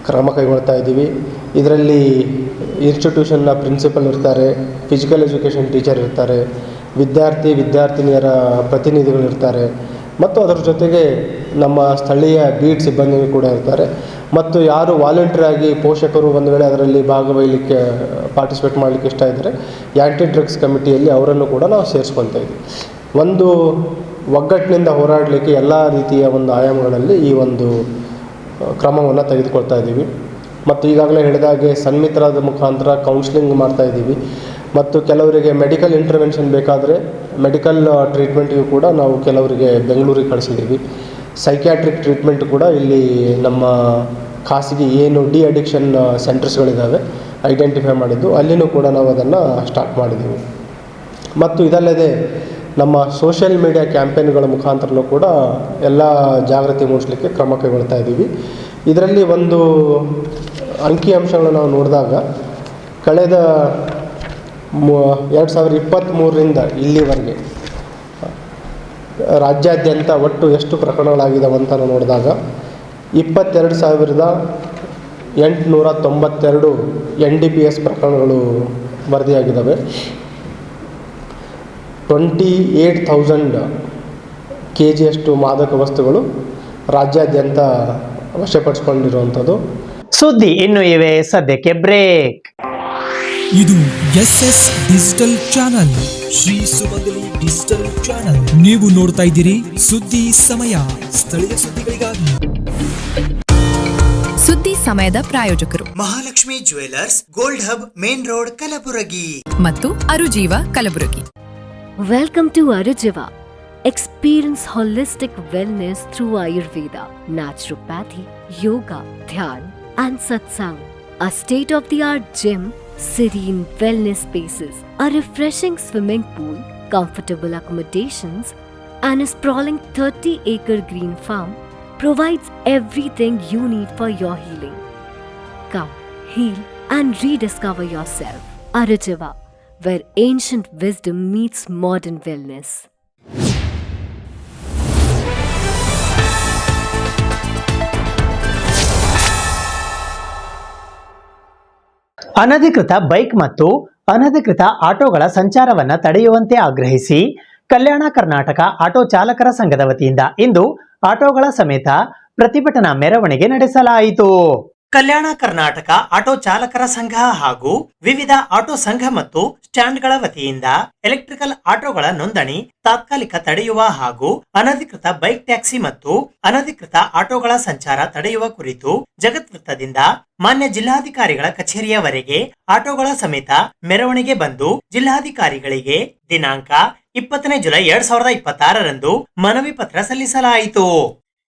S8: ಕ್ರಮ ಕೈಗೊಳ್ತಾ ಇದ್ದೀವಿ. ಇದರಲ್ಲಿ ಇನ್ಸ್ಟಿಟ್ಯೂಷನ್ನ ಪ್ರಿನ್ಸಿಪಲ್ ಇರ್ತಾರೆ, ಫಿಸಿಕಲ್ ಎಜುಕೇಷನ್ ಟೀಚರ್ ಇರ್ತಾರೆ, ವಿದ್ಯಾರ್ಥಿನಿಯರ ಪ್ರತಿನಿಧಿಗಳಿರ್ತಾರೆ, ಮತ್ತು ಅದರ ಜೊತೆಗೆ ನಮ್ಮ ಸ್ಥಳೀಯ ಬೀಟ್ ಸಿಬ್ಬಂದಿಗಳು ಕೂಡ ಇರ್ತಾರೆ. ಮತ್ತು ಯಾರು ವಾಲಂಟಿಯರ್ ಆಗಿ ಪೋಷಕರು ಒಂದು ವೇಳೆ ಅದರಲ್ಲಿ ಭಾಗವಹಿಸಲಿಕ್ಕೆ ಪಾರ್ಟಿಸಿಪೇಟ್ ಮಾಡಲಿಕ್ಕೆ ಇಷ್ಟ ಇದ್ದರೆ ಆ್ಯಂಟಿ ಡ್ರಗ್ಸ್ ಕಮಿಟಿಯಲ್ಲಿ ಅವರನ್ನು ಕೂಡ ನಾವು ಸೇರಿಸ್ಕೊತಾ ಇದ್ದೀವಿ. ಒಂದು ಒಗ್ಗಟ್ಟಿನಿಂದ ಹೋರಾಡಲಿಕ್ಕೆ ಎಲ್ಲ ರೀತಿಯ ಒಂದು ಆಯಾಮಗಳಲ್ಲಿ ಈ ಒಂದು ಕ್ರಮವನ್ನು ತೆಗೆದುಕೊಳ್ತಾ ಇದ್ದೀವಿ. ಮತ್ತು ಈಗಾಗಲೇ ಹೇಳಿದಾಗೆ ಸನ್ಮಿತ್ರದ ಮುಖಾಂತರ ಕೌನ್ಸಿಲಿಂಗ್ ಮಾಡ್ತಾ ಇದ್ದೀವಿ. ಮತ್ತು ಕೆಲವರಿಗೆ ಮೆಡಿಕಲ್ ಇಂಟರ್ವೆನ್ಷನ್ ಬೇಕಾದರೆ ಮೆಡಿಕಲ್ ಟ್ರೀಟ್ಮೆಂಟಿಗೂ ಕೂಡ ನಾವು ಕೆಲವರಿಗೆ ಬೆಂಗಳೂರಿಗೆ ಕಳಿಸಿದ್ದೀವಿ. ಸೈಕ್ಯಾಟ್ರಿಕ್ ಟ್ರೀಟ್ಮೆಂಟ್ ಕೂಡ ಇಲ್ಲಿ ನಮ್ಮ ಖಾಸಗಿ ಏನು ಅಡಿಕ್ಷನ್ ಸೆಂಟರ್ಸ್ಗಳಿದ್ದಾವೆ ಐಡೆಂಟಿಫೈ ಮಾಡಿದ್ದು, ಅಲ್ಲಿನೂ ಕೂಡ ನಾವು ಅದನ್ನು ಸ್ಟಾರ್ಟ್ ಮಾಡಿದ್ದೀವಿ. ಮತ್ತು ಇದಲ್ಲದೆ ನಮ್ಮ ಸೋಷಿಯಲ್ ಮೀಡಿಯಾ ಕ್ಯಾಂಪೇನ್ಗಳ ಮುಖಾಂತರನೂ ಕೂಡ ಎಲ್ಲ ಜಾಗೃತಿ ಮೂಡಿಸಲಿಕ್ಕೆ ಕ್ರಮ ಕೈಗೊಳ್ತಾ ಇದ್ದೀವಿ. ಇದರಲ್ಲಿ ಒಂದು ಅಂಕಿಅಂಶಗಳನ್ನು ನಾವು ನೋಡಿದಾಗ ಕಳೆದ 2023ರಿಂದ ಇಲ್ಲಿವರೆಗೆ ರಾಜ್ಯಾದ್ಯಂತ ಒಟ್ಟು ಎಷ್ಟು ಪ್ರಕರಣಗಳಾಗಿದ್ದಾವೆ ಅಂತ ನಾವು ನೋಡಿದಾಗ 22,892 NDPS ಪ್ರಕರಣಗಳು ವರದಿಯಾಗಿದ್ದಾವೆ. 28,000 kgಯಷ್ಟು ಮಾದಕ ವಸ್ತುಗಳು ರಾಜ್ಯಾದ್ಯಂತ ವಶಪಡಿಸಿಕೊಂಡಿರುವಂಥದ್ದು.
S5: ಸುದ್ದಿ ಇನ್ನು ಇವೆ, ಸದ್ಯಕ್ಕೆ ಬ್ರೇಕ್.
S1: ಇದು SS ಡಿಜಿಟಲ್ ಚಾನಲ್, ಶ್ರೀ ಸುಮಂಗಲಿ ಡಿಜಿಟಲ್ ಚಾನಲ್. ನೀವು ನೋಡ್ತಾ ಇದ್ದೀರಿ ಸುದ್ದಿ ಸಮಯ, ಸ್ಥಳೀಯ ಸುದ್ದಿಗಳಿಗಾಗಿ.
S2: ಸುದ್ದಿ ಸಮಯದ ಪ್ರಾಯೋಜಕರು
S3: Mahalakshmi jewellers, gold hub, main road, Kalaburagi
S2: ಮತ್ತು ಅರುಜೀವ Kalaburagi.
S4: Welcome to Arujiva. Experience holistic wellness through Ayurveda, naturopathy, yoga, dhyan, and satsang. A state-of-the-art gym, serene wellness spaces, a refreshing swimming pool, comfortable accommodations, and a sprawling 30-acre green farm provides everything you need for your healing. Come, heal, and rediscover yourself. Arujava, where ancient wisdom meets modern wellness.
S5: ಅನಧಿಕೃತ bike ಮತ್ತು ಅನಧಿಕೃತ ಆಟೋಗಳ ಸಂಚಾರವನ್ನು ತಡೆಯುವಂತೆ ಆಗ್ರಹಿಸಿ Kalyana Karnataka auto ಚಾಲಕರ ಸಂಘದ ವತಿಯಿಂದ ಇಂದು ಆಟೋಗಳ ಸಮೇತ ಪ್ರತಿಭಟನಾ ಮೆರವಣಿಗೆ ನಡೆಸಲಾಯಿತು.
S3: ಕಲ್ಯಾಣ ಕರ್ನಾಟಕ ಆಟೋ ಚಾಲಕರ ಸಂಘ ಹಾಗೂ ವಿವಿಧ ಆಟೋ ಸಂಘ ಮತ್ತು ಸ್ಟ್ಯಾಂಡ್ಗಳ ವತಿಯಿಂದ ಎಲೆಕ್ಟ್ರಿಕಲ್ ಆಟೋಗಳ ನೋಂದಣಿ ತಾತ್ಕಾಲಿಕ ತಡೆಯುವ ಹಾಗೂ ಅನಧಿಕೃತ ಬೈಕ್ ಟ್ಯಾಕ್ಸಿ ಮತ್ತು ಅನಧಿಕೃತ ಆಟೋಗಳ ಸಂಚಾರ ತಡೆಯುವ ಕುರಿತು ಜಗತ್ವೃತ್ತದಿಂದ ಮಾನ್ಯ ಜಿಲ್ಲಾಧಿಕಾರಿಗಳ ಕಚೇರಿಯವರೆಗೆ ಆಟೋಗಳ ಸಮೇತ ಮೆರವಣಿಗೆ ಬಂದು ಜಿಲ್ಲಾಧಿಕಾರಿಗಳಿಗೆ ದಿನಾಂಕ 20ನೇ ಜುಲೈ 2026ರಂದು ಮನವಿ ಪತ್ರ ಸಲ್ಲಿಸಲಾಯಿತು.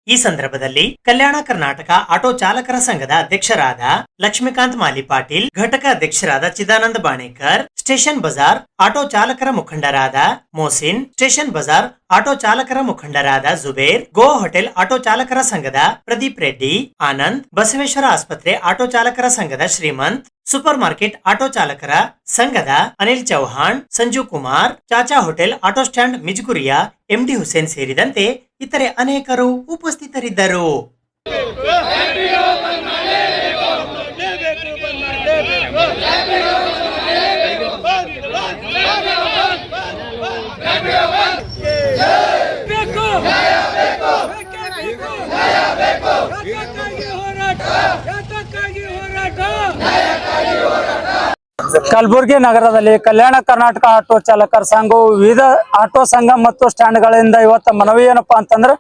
S3: ಈ ಸಂದರ್ಭದಲ್ಲಿ ಕಲ್ಯಾಣ ಕರ್ನಾಟಕ ಆಟೋ ಚಾಲಕರ ಸಂಘದ ಅಧ್ಯಕ್ಷರಾದ ಲಕ್ಷ್ಮೀಕಾಂತ್ ಮಾಲಿ ಪಾಟೀಲ್, ಘಟಕ ಅಧ್ಯಕ್ಷರಾದ ಚಿದಾನಂದ ಬಾಣೇಕರ್, ಸ್ಟೇಷನ್ ಬಜಾರ್ ಆಟೋ ಚಾಲಕರ ಮುಖಂಡರಾದ ಮೋಸಿನ್, ಸ್ಟೇಷನ್ ಬಜಾರ್ ಆಟೋ ಚಾಲಕರ ಮುಖಂಡರಾದ ಜುಬೇರ್, ಗೋವಾ ಹೋಟೆಲ್ ಆಟೋ ಚಾಲಕರ ಸಂಘದ ಪ್ರದೀಪ್ ರೆಡ್ಡಿ, ಆನಂದ್, ಬಸವೇಶ್ವರ ಆಸ್ಪತ್ರೆ ಆಟೋ ಚಾಲಕರ ಸಂಘದ ಶ್ರೀಮಂತ್, ಸೂಪರ್ ಮಾರ್ಕೆಟ್ ಆಟೋ ಚಾಲಕರ ಸಂಘದ Anil Chauhan, Sanju Kumar, Chacha hotel auto stand Mijguriya MD Hussain ಸೇರಿದಂತೆ ಇತರೆ ಅನೇಕರು ಉಪಸ್ಥಿತರಿದ್ದರು.
S9: ಕಲಬುರಗಿ ನಗರದಲ್ಲಿ ಕಲ್ಯಾಣ ಕರ್ನಾಟಕ ಆಟೋ ಚಾಲಕರ ಸಂಘವು ವಿವಿಧ ಆಟೋ ಸಂಘ ಮತ್ತು ಸ್ಟ್ಯಾಂಡ್ಗಳಿಂದ ಇವತ್ತು ಮನವಿ ಏನಪ್ಪಾ ಅಂತಂದ್ರೆ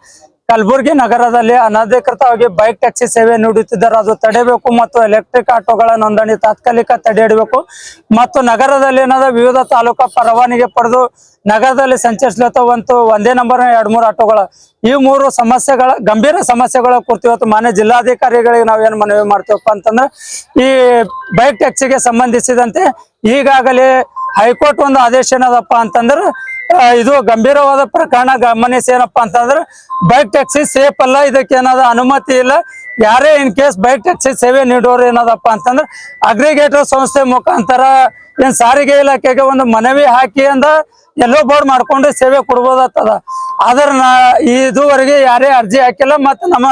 S9: ಕಲಬುರಗಿ ನಗರದಲ್ಲಿ ಅನಧಿಕೃತವಾಗಿ ಬೈಕ್ ಟ್ಯಾಕ್ಸಿ ಸೇವೆ ನೀಡುತ್ತಿದ್ದಾರೆ, ಅದು ತಡೆಯಬೇಕು ಮತ್ತು ಎಲೆಕ್ಟ್ರಿಕ್ ಆಟೋಗಳ ನೋಂದಣಿ ತಾತ್ಕಾಲಿಕ ತಡೆಹಿಡಬೇಕು ಮತ್ತು ನಗರದಲ್ಲಿ ಏನಾದ ವಿವಿಧ ತಾಲೂಕಾ ಪರವಾನಗಿ ಪಡೆದು ನಗರದಲ್ಲಿ ಸಂಚರಿಸಲತ್ತವಂತೂ ಒಂದೇ ನಂಬರ್ 2-3 ಆಟೋಗಳ ಈ 3 ಸಮಸ್ಯೆಗಳ ಗಂಭೀರ ಸಮಸ್ಯೆಗಳ ಕುರಿತು ಇವತ್ತು ಮಾನ್ಯ ಜಿಲ್ಲಾಧಿಕಾರಿಗಳಿಗೆ ನಾವೇನು ಮನವಿ ಮಾಡ್ತೀವಪ್ಪ ಅಂತಂದ್ರೆ ಈ ಬೈಕ್ ಟ್ಯಾಕ್ಸಿಗೆ ಸಂಬಂಧಿಸಿದಂತೆ ಈಗಾಗಲೇ ಹೈಕೋರ್ಟ್ ಒಂದು ಆದೇಶ ಏನದಪ್ಪ ಅಂತಂದ್ರೆ ಇದು ಗಂಭೀರವಾದ ಪ್ರಕರಣ ಗಮನಿಸಿ ಏನಪ್ಪಾ ಅಂತಂದ್ರೆ ಬೈಕ್ ಟ್ಯಾಕ್ಸಿ ಸೇಫ್ ಅಲ್ಲ, ಇದಕ್ಕೆ ಏನಾದ ಅನುಮತಿ ಇಲ್ಲ. ಯಾರೇ ಇನ್ ಕೇಸ್ ಬೈಕ್ ಟ್ಯಾಕ್ಸಿ ಸೇವೆ ನೀಡೋರು ಏನದಪ್ಪ ಅಂತಂದ್ರೆ ಅಗ್ರಿಗೇಟರ್ ಸಂಸ್ಥೆ ಮುಖಾಂತರ ಏನ್ ಸಾರಿಗೆ ಇಲಾಖೆಗೆ ಒಂದು ಮನವಿ ಹಾಕಿ ಅಂದ ಎಲ್ಲೋ ಬೋರ್ಡ್ ಮಾಡ್ಕೊಂಡು ಸೇವೆ ಕೊಡ್ಬೋದಾಗ್ತದ. ಆದ್ರ ಇದುವರೆಗೆ ಯಾರೇ ಅರ್ಜಿ ಹಾಕಿಲ್ಲ. ಮತ್ತೆ ನಮ್ಮ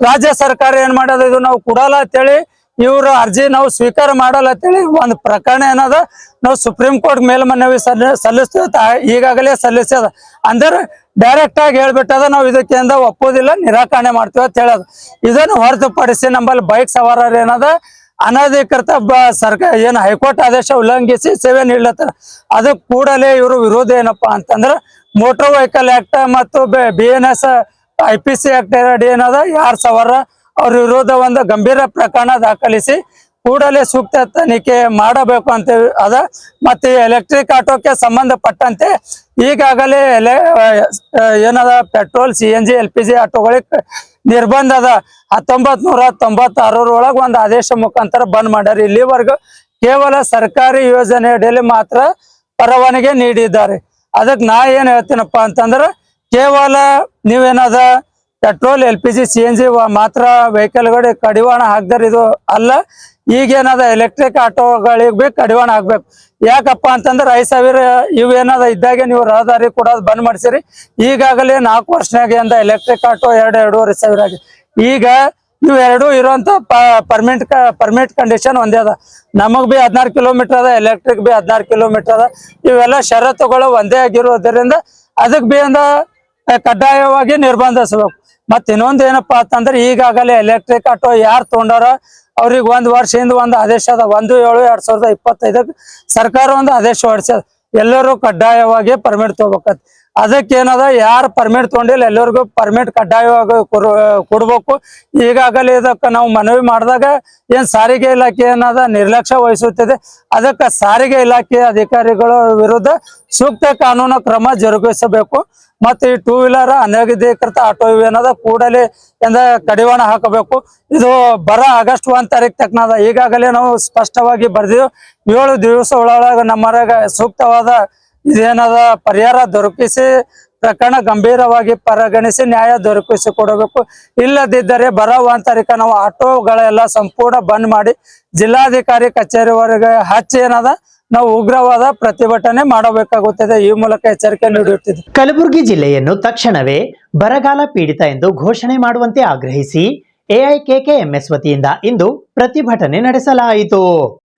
S9: ರಾಜ್ಯ ಸರ್ಕಾರ ಏನ್ ಮಾಡೋದು, ಇದು ನಾವು ಕೊಡಲ್ಲ ಅಂತೇಳಿ ಇವ್ರ ಅರ್ಜಿ ನಾವು ಸ್ವೀಕಾರ ಮಾಡಲ್ಲ ಅಂತೇಳಿ ಒಂದು ಪ್ರಕರಣ ಏನದ ನಾವು ಸುಪ್ರೀಂ ಕೋರ್ಟ್ ಮೇಲ್ಮನವಿ ಸಲ್ಲಿಸ್ತೀವಿ, ಈಗಾಗಲೇ ಸಲ್ಲಿಸ್ಯದ. ಅಂದ್ರೆ ಡೈರೆಕ್ಟ್ ಆಗಿ ಹೇಳ್ಬಿಟ್ಟದ ನಾವು ಇದಕ್ಕೆ ಒಪ್ಪೋದಿಲ್ಲ, ನಿರಾಕರಣೆ ಮಾಡ್ತೀವಿ ಅಂತ ಹೇಳೋದು. ಇದನ್ನು ಹೊರತುಪಡಿಸಿ ನಮ್ಮಲ್ಲಿ ಬೈಕ್ ಸವಾರರು ಏನದ ಅನಧಿಕೃತ ಸರ್ಕಾರ ಏನು ಹೈಕೋರ್ಟ್ ಆದೇಶ ಉಲ್ಲಂಘಿಸಿ ಸೇವೆ ನೀಡ್ಲತ್ತಾರ. ಅದಕ್ಕೆ ಕೂಡಲೇ ಇವರು ವಿರೋಧ ಏನಪ್ಪಾ ಅಂತಂದ್ರೆ ಮೋಟರ್ ವೆಹಿಕಲ್ ಆಕ್ಟ್ ಮತ್ತು BNS IPC ಆಕ್ಟ್ ಅಡಿ ಏನದ ಯಾರು ಸವಾರ ಅವ್ರ ವಿರೋಧ ಒಂದು ಗಂಭೀರ ಪ್ರಕರಣ ದಾಖಲಿಸಿ ಕೂಡಲೇ ಸೂಕ್ತ ತನಿಖೆ ಮಾಡಬೇಕು ಅಂತ ಅದ. ಮತ್ತೆ ಎಲೆಕ್ಟ್ರಿಕ್ ಆಟೋಕ್ಕೆ ಸಂಬಂಧಪಟ್ಟಂತೆ ಈಗಾಗಲೇ ಏನದ ಪೆಟ್ರೋಲ್ CNG LPG ಆಟೋಗಳಿಗೆ ನಿರ್ಬಂಧ ಅದ. 1996 ಒಂದು ಆದೇಶ ಮುಖಾಂತರ ಬಂದ್ ಮಾಡ್ಯಾರ. ಇಲ್ಲಿವರೆಗೂ ಕೇವಲ ಸರ್ಕಾರಿ ಯೋಜನೆ ಅಡಿಯಲ್ಲಿ ಮಾತ್ರ ಪರವಾನಗಿ ನೀಡಿದ್ದಾರೆ. ಅದಕ್ಕೆ ನಾ ಏನ್ ಹೇಳ್ತೀನಪ್ಪ ಅಂತಂದ್ರ ಕೇವಲ ನೀವೇನದ ಪೆಟ್ರೋಲ್ LPG CNG ಮಾತ್ರ ವೆಹಿಕಲ್ಗಳಿಗೆ ಕಡಿವಾಣ ಹಾಕ್ದಾರ, ಇದು ಅಲ್ಲ. ಈಗೇನದ ಎಲೆಕ್ಟ್ರಿಕ್ ಆಟೋಗಳಿಗೆ ಭೀ ಕಡಿವಾಣ ಹಾಕ್ಬೇಕು. ಯಾಕಪ್ಪ ಅಂತಂದ್ರೆ 5,000 ಇವೇನದ ಇದ್ದಾಗೆ ನೀವು ರಹದಾರಿ ಕೊಡೋದು ಬಂದ್ ಮಾಡಿಸಿರಿ. ಈಗಾಗಲೇ 4 ವರ್ಷನಾಗೆ ಅಂದ ಎಲೆಕ್ಟ್ರಿಕ್ ಆಟೋ 2-2.5 ಸಾವಿರ ಆಗಿ. ಈಗ ಇವೆರಡು ಇರುವಂತ ಪರ್ಮಿಟ್ ಕಂಡೀಷನ್ ಒಂದೇ ಅದ. ನಮಗ್ ಬಿ 16 ಕಿಲೋಮೀಟರ್ ಅದ, ಎಲೆಕ್ಟ್ರಿಕ್ ಬಿ 16 ಕಿಲೋಮೀಟರ್ ಅದ. ಇವೆಲ್ಲ ಷರತ್ತುಗಳು ಒಂದೇ ಆಗಿರೋದ್ರಿಂದ ಅದಕ್ಕೆ ಬಿ ಅಂದ ಕಡ್ಡಾಯವಾಗಿ ನಿರ್ಬಂಧಿಸಬೇಕು. ಮತ್ ಇನ್ನೊಂದು ಏನಪ್ಪಾ ಅಂತಂದ್ರೆ ಈಗಾಗಲೇ ಎಲೆಕ್ಟ್ರಿಕ್ ಆಟೋ ಯಾರು ತಗೊಂಡಾರ ಅವ್ರಿಗೆ 1 ವರ್ಷದಿಂದ ಒಂದು ಆದೇಶ ಅದ. 1/7/2025 ಸರ್ಕಾರ ಒಂದು ಆದೇಶ ಹೊರಡಿಸದ, ಎಲ್ಲರೂ ಕಡ್ಡಾಯವಾಗಿ ಪರ್ಮಿಟ್ ತಗೋಬೇಕಂತ. ಅದಕ್ಕೇನದ ಯಾರು ಪರ್ಮಿಟ್ ತಗೊಂಡಿಲ್ಲ ಎಲ್ಲರಿಗೂ ಪರ್ಮಿಟ್ ಕಡ್ಡಾಯವಾಗಿ ಕೊಡ್ಬೇಕು. ಈಗಾಗಲೇ ಇದಕ್ಕೆ ನಾವು ಮನವಿ ಮಾಡಿದಾಗ ಏನ್ ಸಾರಿಗೆ ಇಲಾಖೆ ಏನದ ನಿರ್ಲಕ್ಷ್ಯ ವಹಿಸುತ್ತಿದೆ. ಅದಕ್ಕೆ ಸಾರಿಗೆ ಇಲಾಖೆ ಅಧಿಕಾರಿಗಳ ವಿರುದ್ಧ ಸೂಕ್ತ ಕಾನೂನು ಕ್ರಮ ಜರುಗಿಸಬೇಕು. ಮತ್ತೆ ಈ 2 ವೀಲರ್ ಅನಧಿಕೃತ ಆಟೋ ಏನದ ಕೂಡಲೇ ಕಡಿವಾಣ ಹಾಕಬೇಕು. ಇದು ಆಗಸ್ಟ್ 1 ತಾರೀಕು ತಕ್ಕನದ. ಈಗಾಗಲೇ ನಾವು ಸ್ಪಷ್ಟವಾಗಿ ಬರ್ದೀವಿ. 7 ದಿವಸ ಒಳಗ ನಮ್ಮರಾಗ ಸೂಕ್ತವಾದ ಇದೇನದ ಪರಿಹಾರ ದೊರಕಿಸಿ ಪ್ರಕರಣ ಗಂಭೀರವಾಗಿ ಪರಿಗಣಿಸಿ ನ್ಯಾಯ ದೊರಕಿಸಿಕೊಡಬೇಕು. ಇಲ್ಲದಿದ್ದರೆ ಬರುವಂತರಿಕ ನಾವು ಆಟೋಗಳೆಲ್ಲ ಸಂಪೂರ್ಣ ಬಂದ್ ಮಾಡಿ ಜಿಲ್ಲಾಧಿಕಾರಿ ಕಚೇರಿವರೆಗೆ ಹಚ್ಚಿ ಏನದ ನಾವು ಉಗ್ರವಾದ ಪ್ರತಿಭಟನೆ ಮಾಡಬೇಕಾಗುತ್ತದೆ. ಈ ಮೂಲಕ ಎಚ್ಚರಿಕೆ ನೀಡುತ್ತಿದೆ.
S5: ಕಲಬುರಗಿ ಜಿಲ್ಲೆಯನ್ನು ತಕ್ಷಣವೇ ಬರಗಾಲ ಪೀಡಿತ ಎಂದು ಘೋಷಣೆ ಮಾಡುವಂತೆ ಆಗ್ರಹಿಸಿ ಎಐಕೆಕೆಎಂಎಸ್ ವತಿಯಿಂದ ಇಂದು ಪ್ರತಿಭಟನೆ ನಡೆಸಲಾಯಿತು.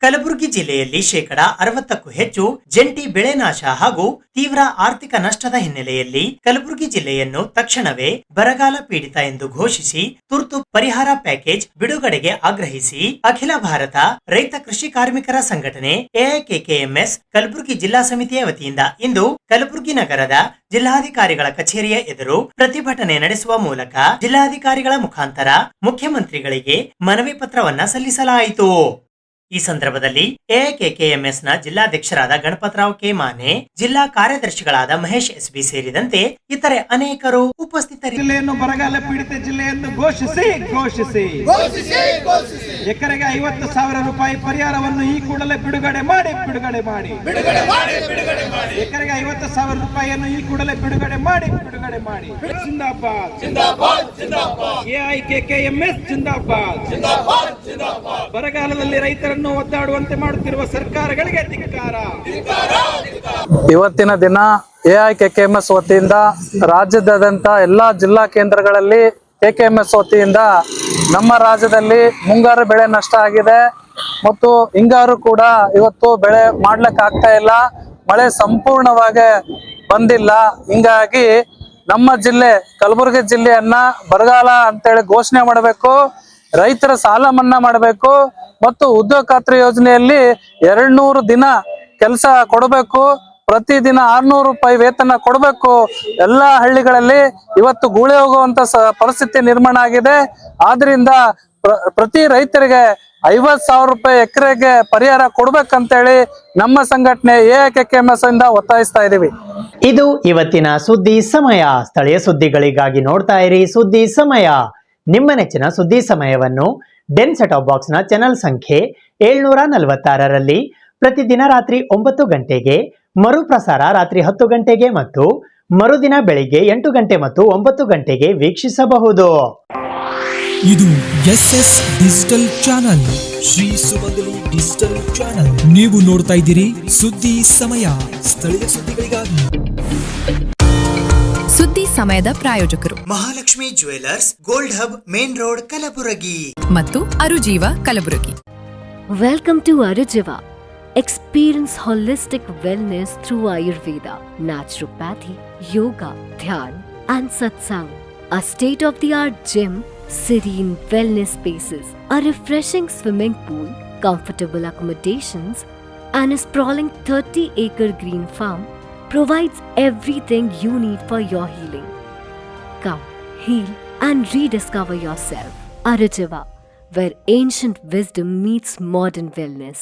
S3: ಕಲಬುರಗಿ ಜಿಲ್ಲೆಯಲ್ಲಿ 60% ಹೆಚ್ಚು ಜಂಟಿ ಬೆಳೆ ನಾಶ ಹಾಗೂ ತೀವ್ರ ಆರ್ಥಿಕ ನಷ್ಟದ ಹಿನ್ನೆಲೆಯಲ್ಲಿ ಕಲಬುರಗಿ ಜಿಲ್ಲೆಯನ್ನು ತಕ್ಷಣವೇ ಬರಗಾಲ ಪೀಡಿತ ಎಂದು ಘೋಷಿಸಿ ತುರ್ತು ಪರಿಹಾರ ಪ್ಯಾಕೇಜ್ ಬಿಡುಗಡೆಗೆ ಆಗ್ರಹಿಸಿ ಅಖಿಲ ಭಾರತ ರೈತ ಕೃಷಿ ಕಾರ್ಮಿಕರ ಸಂಘಟನೆ ಎಐಕೆಕೆಎಂಎಸ್ ಕಲಬುರಗಿ ಜಿಲ್ಲಾ ಸಮಿತಿಯ ವತಿಯಿಂದ ಇಂದು ಕಲಬುರಗಿ ನಗರದ ಜಿಲ್ಲಾಧಿಕಾರಿಗಳ ಕಚೇರಿಯ ಎದುರು ಪ್ರತಿಭಟನೆ ನಡೆಸುವ ಮೂಲಕ ಜಿಲ್ಲಾಧಿಕಾರಿಗಳ ಮುಖಾಂತರ ಮುಖ್ಯಮಂತ್ರಿಗಳಿಗೆ ಮನವಿ ಪತ್ರವನ್ನ ಸಲ್ಲಿಸಲಾಯಿತು. ಈ ಸಂದರ್ಭದಲ್ಲಿ ಎಐಕೆಕೆಎಂಎಸ್ ನ ಜಿಲ್ಲಾಧ್ಯಕ್ಷರಾದ ಗಣಪತರಾವ್ ಕೆ ಮಾನೆ, ಜಿಲ್ಲಾ ಕಾರ್ಯದರ್ಶಿಗಳಾದ ಮಹೇಶ್ ಎಸ್ಬಿ ಸೇರಿದಂತೆ ಇತರೆ ಅನೇಕರು ಉಪಸ್ಥಿತರಿದ್ದರು.
S10: ಜಿಲ್ಲೆಯನ್ನು ಬರಗಾಲ ಪೀಡಿತ ಜಿಲ್ಲೆ ಎಂದು ಘೋಷಿಸಿ ಎಕರೆಗೆ 50,000 ರೂಪಾಯಿ ಪರಿಹಾರವನ್ನು ಈ ಕೂಡಲೇ ಬಿಡುಗಡೆ ಮಾಡಿ ಎಕರೆಗೆ 50,000 ರೂಪಾಯಿಯನ್ನು ಈ ಕೂಡಲೇ ಬಿಡುಗಡೆ ಮಾಡಿ ಜಿಂದಾಬಾದ್ ಎಐಕೆಕೆಎಂಎಸ್ ಜಿಂದಾಬಾದ್. ಬರಗಾಲದಲ್ಲಿ ರೈತರನ್ನು ಒದ್ದಾಡುವಂತೆ ಮಾಡುತ್ತಿರುವ ಸರ್ಕಾರಗಳಿಗೆ ಧಿಕ್ಕಾರ.
S9: ಇವತ್ತಿನ ದಿನ ಎಐಕೆಕೆಎಂಎಸ್ ವತಿಯಿಂದ ರಾಜ್ಯದಾದ್ಯಂತ ಎಲ್ಲಾ ಜಿಲ್ಲಾ ಕೇಂದ್ರಗಳಲ್ಲಿ ಕೆಕೆಎಂಎಸ್ ವತಿಯಿಂದ ನಮ್ಮ ರಾಜ್ಯದಲ್ಲಿ ಮುಂಗಾರು ಬೆಳೆ ನಷ್ಟ ಆಗಿದೆ ಮತ್ತು ಹಿಂಗಾರು ಕೂಡ ಇವತ್ತು ಬೆಳೆ ಮಾಡ್ಲಿಕ್ಕೆ ಆಗ್ತಾ ಇಲ್ಲ. ಮಳೆ ಸಂಪೂರ್ಣವಾಗಿ ಬಂದಿಲ್ಲ. ಹಿಂಗಾಗಿ ನಮ್ಮ ಜಿಲ್ಲೆ ಕಲಬುರಗಿ ಜಿಲ್ಲೆಯನ್ನ ಬರಗಾಲ ಅಂತೇಳಿ ಘೋಷಣೆ ಮಾಡಬೇಕು. ರೈತರ ಸಾಲ ಮನ್ನಾ ಮಾಡಬೇಕು ಮತ್ತು ಉದ್ಯೋಗ ಖಾತ್ರಿ ಯೋಜನೆಯಲ್ಲಿ 200 ದಿನ ಕೆಲಸ ಕೊಡಬೇಕು. ಪ್ರತಿದಿನ 600 ರೂಪಾಯಿ ವೇತನ ಕೊಡಬೇಕು. ಎಲ್ಲಾ ಹಳ್ಳಿಗಳಲ್ಲಿ ಇವತ್ತು ಗೂಳೆ ಹೋಗುವಂತ ಪರಿಸ್ಥಿತಿ ನಿರ್ಮಾಣ ಆಗಿದೆ. ಆದ್ರಿಂದ ಪ್ರತಿ ರೈತರಿಗೆ 50,000 ರೂಪಾಯಿ ಎಕರೆಗೆ ಪರಿಹಾರ ಕೊಡ್ಬೇಕಂತೇಳಿ ನಮ್ಮ ಸಂಘಟನೆ ಎಐಕೆಕೆಎಂಎಸ್ ಇಂದ ಒತ್ತಾಯಿಸ್ತಾ ಇದೀವಿ.
S5: ಇದು ಇವತ್ತಿನ ಸುದ್ದಿ ಸಮಯ. ಸ್ಥಳೀಯ ಸುದ್ದಿಗಳಿಗಾಗಿ ನೋಡ್ತಾ ಇರಿ ಸುದ್ದಿ ಸಮಯ. ನಿಮ್ಮ ನೆಚ್ಚಿನ ಸುದ್ದಿ ಸಮಯವನ್ನು ಡೆನ್ ಸೆಟ್ ಆಫ್ ಬಾಕ್ಸ್ ನ ಚಾನೆಲ್ ಸಂಖ್ಯೆ 746ರಲ್ಲಿ ಪ್ರತಿದಿನ ರಾತ್ರಿ 9 ಗಂಟೆಗೆ, ಮರುಪ್ರಸಾರ ರಾತ್ರಿ 10 ಗಂಟೆಗೆ ಮತ್ತು ಮರುದಿನ ಬೆಳಿಗ್ಗೆ 8 ಗಂಟೆ ಮತ್ತು 9 ಗಂಟೆಗೆ ವೀಕ್ಷಿಸಬಹುದು.
S1: ಇದು ಎಸ್ಎಸ್ ಡಿಜಿಟಲ್ ಚಾನಲ್, ಶ್ರೀ ಸುಮಂಗಲಿ ಡಿಜಿಟಲ್ ಚಾನಲ್. ನೀವು ನೋಡ್ತಾ ಇದ್ದೀರಿ ಸುದ್ದಿ ಸಮಯ, ಸ್ಥಳೀಯ ಸುದ್ದಿಗಳಿಗಾಗಿ.
S2: ಸುದ್ದಿ ಸಮಯದ ಪ್ರಾಯೋಜಕರು
S3: Mahalakshmi jewellers, gold hub, main road, Kalaburagi
S2: ಮತ್ತು ಅರುಜೀವ Kalaburagi.
S4: Welcome to Arujiva. Experience holistic wellness through Ayurveda, naturopathy, yoga, dhyan, and satsang. A state-of-the-art gym, serene wellness spaces, a refreshing swimming pool, comfortable accommodations, and a sprawling 30-acre green farm provides everything you need for your healing. Come, heal, and rediscover yourself. Arujiva, where ancient wisdom meets modern wellness.